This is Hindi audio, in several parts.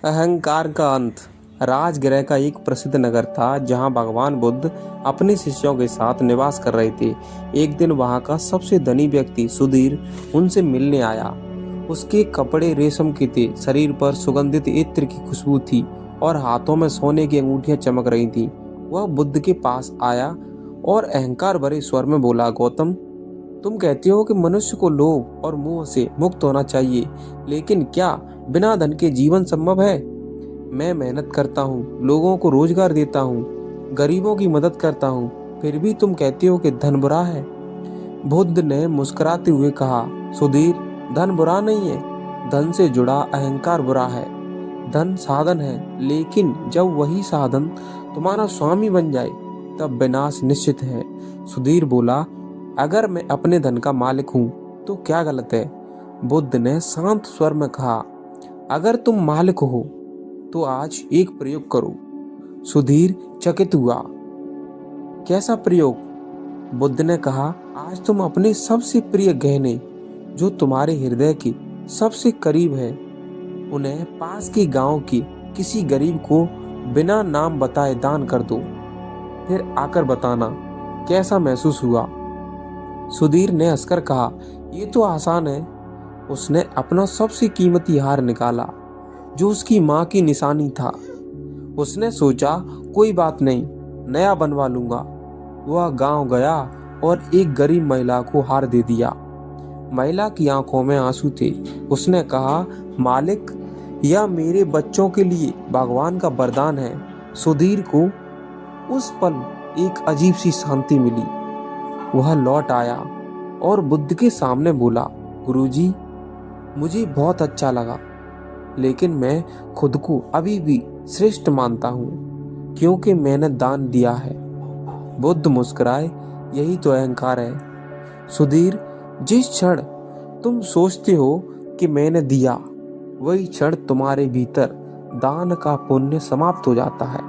अहंकार का अंत। राजगृह का एक प्रसिद्ध नगर था जहां भगवान बुद्ध अपने शिष्यों के साथ निवास कर रहे थे। एक दिन वहां का सबसे धनी व्यक्ति सुधीर उनसे मिलने आया। उसके कपड़े रेशम के थे, शरीर पर सुगंधित इत्र की खुशबू थी और हाथों में सोने की अंगूठियां चमक रही थीं। वह बुद्ध के पास आया और अहंकार भरे स्वर में बोला, गौतम, तुम कहते हो कि मनुष्य को लोभ और मोह से मुक्त होना चाहिए, लेकिन क्या बिना धन के जीवन संभव है? मैं मेहनत करता हूँ, लोगों को रोजगार देता हूँ, गरीबों की मदद करता हूँ, फिर भी तुम कहते हो कि धन बुरा है। बुद्ध ने मुस्कुराते हुए कहा, सुधीर, धन बुरा नहीं है, धन से जुड़ा अहंकार बुरा है। धन साधन है, लेकिन जब वही साधन तुम्हारा स्वामी बन जाए तब विनाश निश्चित है। सुधीर बोला, अगर मैं अपने धन का मालिक हूँ तो क्या गलत है? बुद्ध ने शांत स्वर में कहा, अगर तुम मालिक हो तो आज एक प्रयोग करो। सुधीर चकित हुआ। कैसा प्रयोग? बुद्ध ने कहा, आज तुम अपने सबसे प्रिय गहने, जो तुम्हारे हृदय के सबसे करीब है, उन्हें पास के गांव के किसी गरीब को बिना नाम बताए दान कर दो। फिर आकर बताना कैसा महसूस हुआ। सुधीर ने हंसकर कहा, ये तो आसान है। उसने अपना सबसे कीमती हार निकाला, जो उसकी माँ की निशानी था। उसने सोचा, कोई बात नहीं, नया बनवा लूंगा। वह गांव गया और एक गरीब महिला को हार दे दिया। महिला की आंखों में आंसू थे। उसने कहा, मालिक, यह मेरे बच्चों के लिए भगवान का वरदान है। सुधीर को उस पल एक अजीब सी शांति मिली। वह लौट आया और बुद्ध के सामने बोला, गुरुजी, मुझे बहुत अच्छा लगा, लेकिन मैं खुद को अभी भी श्रेष्ठ मानता हूँ, क्योंकि मैंने दान दिया है। बुद्ध मुस्कुराए, यही तो अहंकार है। सुधीर, जिस क्षण तुम सोचते हो कि मैंने दिया, वही क्षण तुम्हारे भीतर दान का पुण्य समाप्त हो जाता है।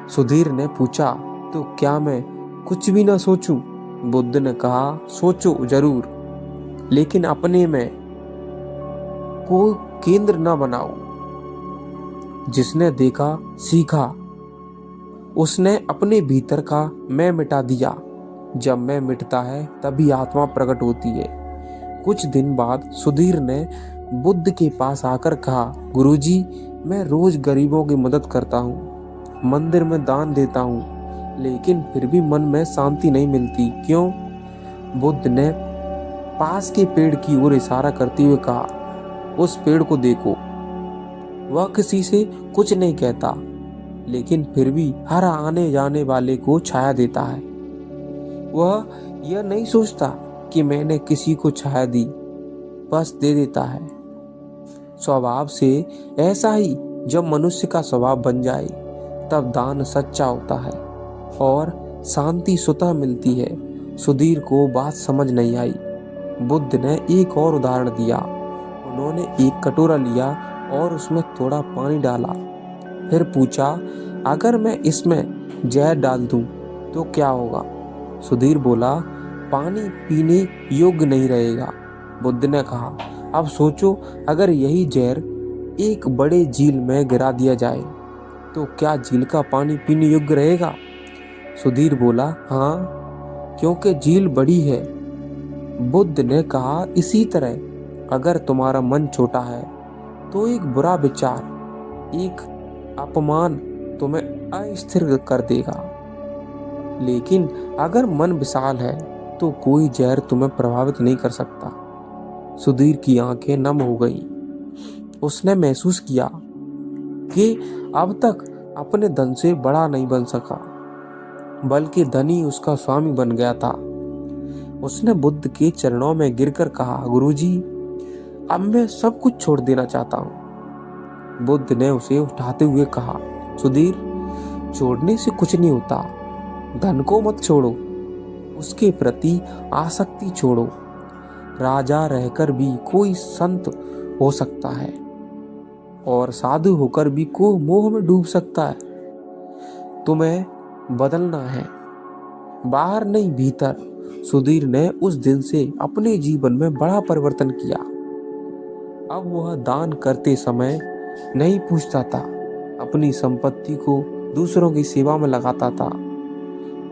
सुधीर ने पूछा, तो क्या मैं कुछ भी ना सोचूं? बुद्ध ने कहा, सोचो जरूर, लेकिन अपने में कोई केंद्र न बनाओ। जिसने देखा सीखा, उसने अपने भीतर का मैं मिटा दिया। जब मैं मिटता है तभी आत्मा प्रकट होती है। कुछ दिन बाद सुधीर ने बुद्ध के पास आकर कहा, गुरुजी, मैं रोज गरीबों की मदद करता हूँ, मंदिर में दान देता हूँ, लेकिन फिर भी मन में शांति नहीं मिलती। क्यों? बुद्ध ने पास के पेड़ की ओर इशारा करते हुए कहा, उस पेड़ को देखो। वह किसी से कुछ नहीं कहता, लेकिन फिर भी हर आने जाने वाले को छाया देता है। वह यह नहीं सोचता कि मैंने किसी को छाया दी, बस दे देता है। स्वभाव से ऐसा ही जब मनुष्य का स्वभाव बन जाए, तब दान सच्चा होता है और शांति स्वतः मिलती है। सुधीर को बात समझ नहीं आई। बुद्ध ने एक और उदाहरण दिया। उन्होंने एक कटोरा लिया और उसमें थोड़ा पानी डाला। फिर पूछा, अगर मैं इसमें जहर डाल दूं तो क्या होगा? सुधीर बोला, पानी पीने योग्य नहीं रहेगा। बुद्ध ने कहा, अब सोचो, अगर यही जहर एक बड़े झील में गिरा दिया जाए तो क्या झील का पानी पीने योग्य रहेगा? सुधीर बोला, हाँ, क्योंकि झील बड़ी है। बुद्ध ने कहा, इसी तरह अगर तुम्हारा मन छोटा है तो एक बुरा विचार, एक अपमान तुम्हें अस्थिर कर देगा, लेकिन अगर मन विशाल है तो कोई जहर तुम्हें प्रभावित नहीं कर सकता। सुधीर की आंखें नम हो गईं। उसने महसूस किया कि अब तक अपने धन से बड़ा नहीं बन सका, बल्कि धन ही उसका स्वामी बन गया था। उसने बुद्ध के चरणों में गिरकर कहा, गुरुजी, अब मैं सब कुछ छोड़ देना चाहता हूँ। बुद्ध ने उसे उठाते हुए कहा, सुधीर, छोड़ने से कुछ नहीं होता। धन को मत छोड़ो, उसके प्रति आसक्ति छोड़ो। राजा रहकर भी कोई संत हो सकता है और साधु होकर भी कोई मोह में डूब सकता है। तुम्हें बदलना है, बाहर नहीं भीतर। सुधीर ने उस दिन से अपने जीवन में बड़ा परिवर्तन किया। अब वह दान करते समय नहीं पूछता था, अपनी संपत्ति को दूसरों की सेवा में लगाता था।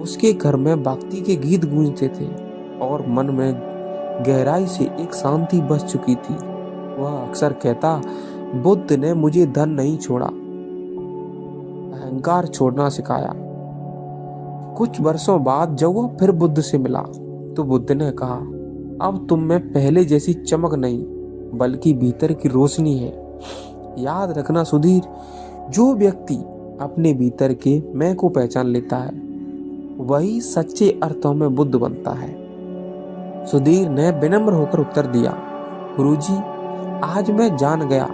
उसके घर में भक्ति के गीत गूंजते थे और मन में गहराई से एक शांति बस चुकी थी। वह अक्सर कहता, बुद्ध ने मुझे धन नहीं छोड़ा, अहंकार छोड़ना सिखाया। कुछ वर्षों बाद जब वह फिर बुद्ध से मिला तो बुद्ध ने कहा, अब तुम में पहले जैसी चमक नहीं बल्कि भीतर की रोशनी है। याद रखना सुधीर, जो व्यक्ति अपने भीतर के मैं को पहचान लेता है वही सच्चे अर्थों में बुद्ध बनता है। सुधीर ने विनम्र होकर उत्तर दिया, गुरुजी, आज मैं जान गया,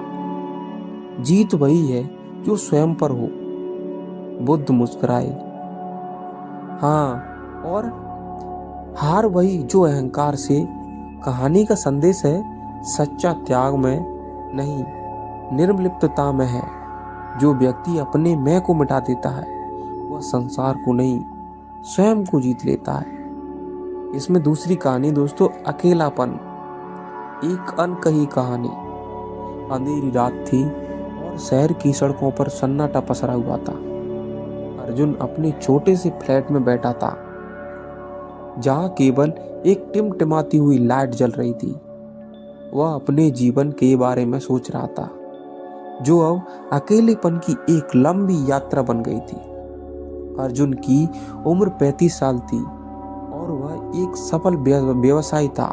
जीत वही है जो स्वयं पर हो। बुद्ध मुस्कुराए, हाँ, और हार वही जो अहंकार से। कहानी का संदेश है, सच्चा त्याग में नहीं निर्लिप्तता में है। जो व्यक्ति अपने मैं को मिटा देता है वह संसार को नहीं स्वयं को जीत लेता है। इसमें दूसरी कहानी दोस्तों, अकेलापन। एक अनकही कहानी। अंधेरी रात थी और शहर की सड़कों पर सन्नाटा पसरा हुआ था। अर्जुन अपने छोटे से फ्लैट में बैठा था जहां केवल एक टिमटिमाती हुई लाइट जल रही थी। वह अपने जीवन के बारे में सोच रहा था जो अब अकेलेपन की एक लंबी यात्रा बन गई थी। अर्जुन की उम्र 35 साल थी और वह एक सफल व्यवसायी था।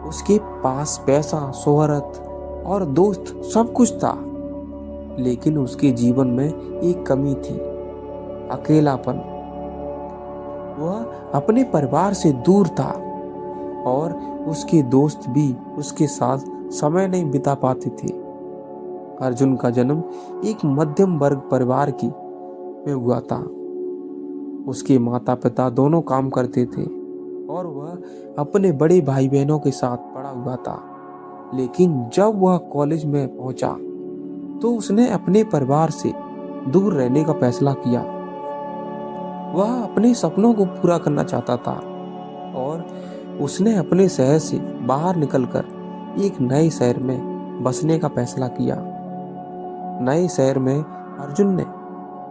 उसके पास पैसा, शोहरत और दोस्त सब कुछ था, लेकिन उसके जीवन में एक कमी थी, अकेलापन। वह अपने परिवार से दूर था और उसके दोस्त भी उसके साथ समय नहीं बिता पाते थे। अर्जुन का जन्म एक मध्यम वर्ग परिवार में हुआ था। उसके माता पिता दोनों काम करते थे और वह अपने बड़े भाई बहनों के साथ पड़ा हुआ था। लेकिन जब वह कॉलेज में पहुंचा तो उसने अपने परिवार से दूर रहने का फैसला किया। वह अपने सपनों को पूरा करना चाहता था और उसने अपने शहर से बाहर निकलकर एक नए शहर में बसने का फैसला किया। नए शहर में अर्जुन ने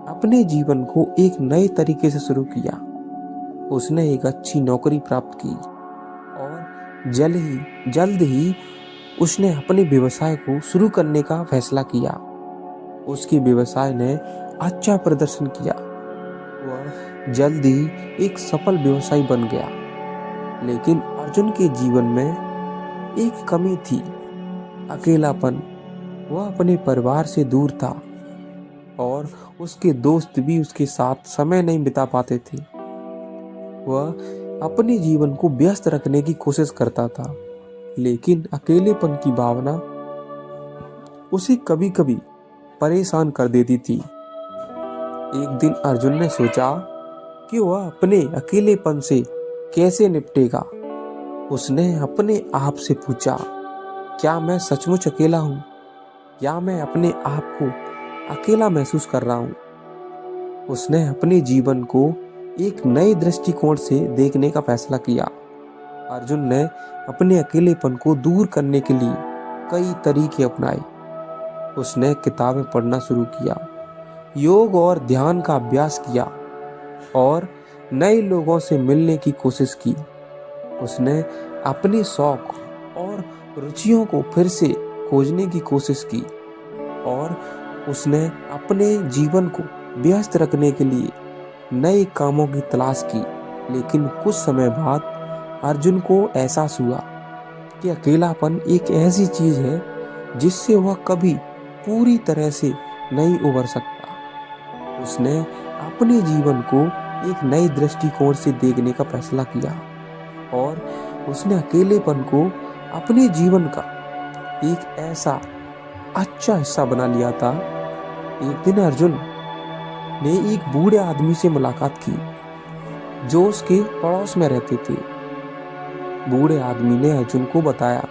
अपने जीवन को एक नए तरीके से शुरू किया। उसने एक अच्छी नौकरी प्राप्त की और जल्द ही उसने अपने व्यवसाय को शुरू करने का फैसला किया। उसके व्यवसाय ने अच्छा प्रदर्शन किया। वह जल्द ही एक सफल व्यवसायी बन गया। लेकिन अर्जुन के जीवन में एक कमी थी, अकेलापन। वह अपने परिवार से दूर था और उसके दोस्त भी उसके साथ समय नहीं बिता पाते थे। वह अपने जीवन को व्यस्त रखने की कोशिश करता था, लेकिन अकेलेपन की भावना उसे कभी कभी परेशान कर देती थी। एक दिन अर्जुन ने सोचा कि वह अपने अकेलेपन से कैसे निपटेगा। उसने अपने आप से पूछा, क्या मैं सचमुच अकेला हूँ या मैं अपने आप को अकेला महसूस कर रहा हूँ। उसने अपने जीवन को एक नए दृष्टिकोण से देखने का फैसला किया। अर्जुन ने अपने अकेलेपन को दूर करने के लिए कई तरीके अपनाए। उसने किताबें पढ़ना शुरू किया, योग और ध्यान का अभ्यास किया और नए लोगों से मिलने की कोशिश की। उसने अपने शौक और रुचियों को फिर से खोजने की कोशिश की और उसने अपने जीवन को व्यस्त रखने के लिए नए कामों की तलाश की। लेकिन कुछ समय बाद अर्जुन को एहसास हुआ कि अकेलापन एक ऐसी चीज है जिससे वह कभी पूरी तरह से नहीं उबर सकता। उसने अपने जीवन को एक नए दृष्टिकोण से देखने का फैसला किया और उसने अकेलेपन को अपने जीवन का एक ऐसा अच्छा हिस्सा बना लिया था। एक दिन अर्जुन ने एक बूढ़े आदमी से मुलाकात की जो उसके पड़ोस में रहते थे। बूढ़े आदमी ने अर्जुन को बताया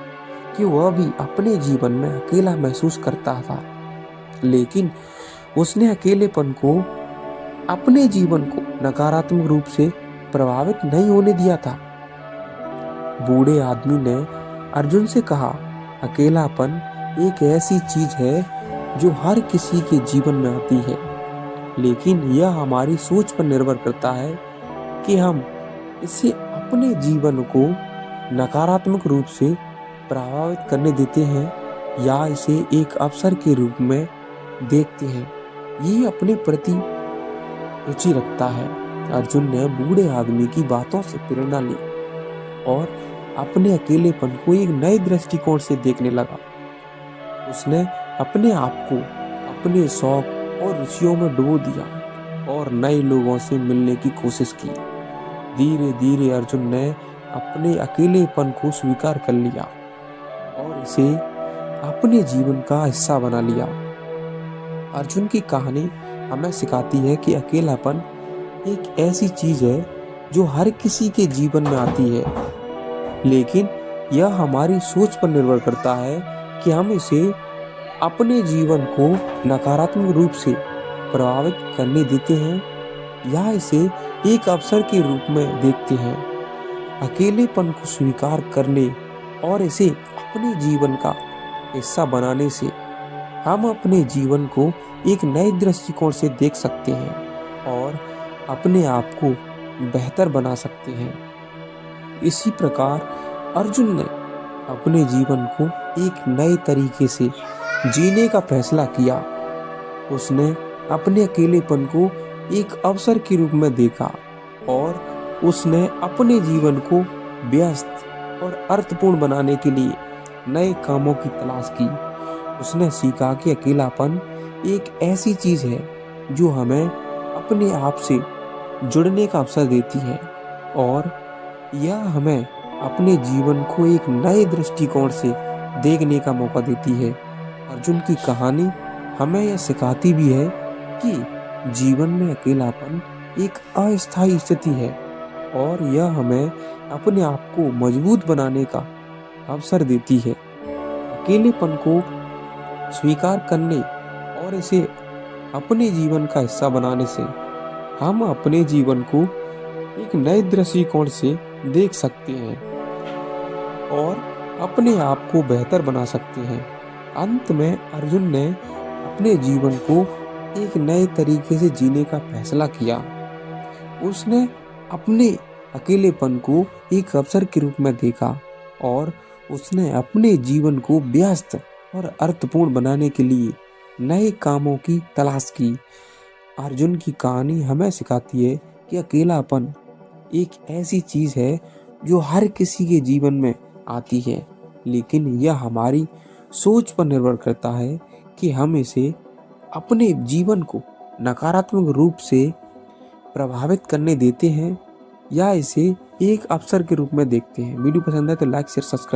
कि वह भी अपने जीवन में अकेला महसूस करता था, लेकिन उसने अकेलेपन को अपने जीवन को नकारात्मक रूप से प्रभावित नहीं होने दिया था। बूढ़े आदमी ने अर्जुन से कहा, अकेलापन एक ऐसी चीज है जो हर किसी के जीवन में आती है, लेकिन यह हमारी सोच पर निर्भर करता है कि हम इसे अपने जीवन को नकारात्मक रूप से प्रभावित करने देते हैं या इसे एक अवसर के रूप में देखते हैं। ये अपने प्रति रुचि रखता है। अर्जुन ने बूढ़े आदमी की बातों से प्रेरणा ली और अपने अकेलेपन को एक नए दृष्टिकोण से देखने लगा। उसने अपने आप को अपने शौक और रुचियों में डुबो दिया और नए लोगों से मिलने की कोशिश की। धीरे धीरे अर्जुन ने अपने अकेलेपन को स्वीकार कर लिया और इसे अपने जीवन का हिस्सा बना लिया। अर्जुन की कहानी हमें सिखाती है कि अकेलापन एक ऐसी चीज है जो हर किसी के जीवन में आती है, लेकिन यह हमारी सोच पर निर्भर करता है कि हम इसे अपने जीवन को नकारात्मक रूप से प्रभावित करने देते हैं या इसे एक अवसर के रूप में देखते हैं। अकेलेपन को स्वीकार करने और इसे अपने जीवन का हिस्सा बनाने से हम अपने जीवन को एक नए दृष्टिकोण से देख सकते हैं और अपने आप को बेहतर बना सकते हैं। इसी प्रकार अर्जुन ने अपने जीवन को एक नए तरीके से जीने का फैसला किया। उसने अपने अकेलेपन को एक अवसर के रूप में देखा और उसने अपने जीवन को व्यस्त और अर्थपूर्ण बनाने के लिए नए कामों की तलाश की। उसने सीखा कि अकेलापन एक ऐसी चीज है जो हमें अपने आप से जुड़ने का अवसर देती है और यह हमें अपने जीवन को एक नए दृष्टिकोण से देखने का मौका देती है। अर्जुन की कहानी हमें यह सिखाती भी है कि जीवन में अकेलापन एक अस्थायी स्थिति है और यह हमें अपने आप को मजबूत बनाने का अवसर देती है। अकेलेपन को स्वीकार करने और इसे अपने जीवन का हिस्सा बनाने से हम अपने जीवन को एक नए दृष्टिकोण से देख सकते हैं और अपने आप को बेहतर बना सकते हैं। अंत में अर्जुन ने अपने जीवन को एक नए तरीके से जीने का फैसला किया। उसने अपने अकेलेपन को एक अवसर के रूप में देखा और उसने अपने जीवन को व्यस्त और अर्थपूर्ण बनाने के लिए नए कामों की तलाश की। अर्जुन की कहानी हमें सिखाती है कि अकेलापन एक ऐसी चीज है जो हर किसी के जीवन में आती है, लेकिन यह हमारी सोच पर निर्भर करता है कि हम इसे अपने जीवन को नकारात्मक रूप से प्रभावित करने देते हैं या इसे एक अवसर के रूप में देखते हैं। वीडियो पसंद है तो लाइक शेयर सब्सक्राइब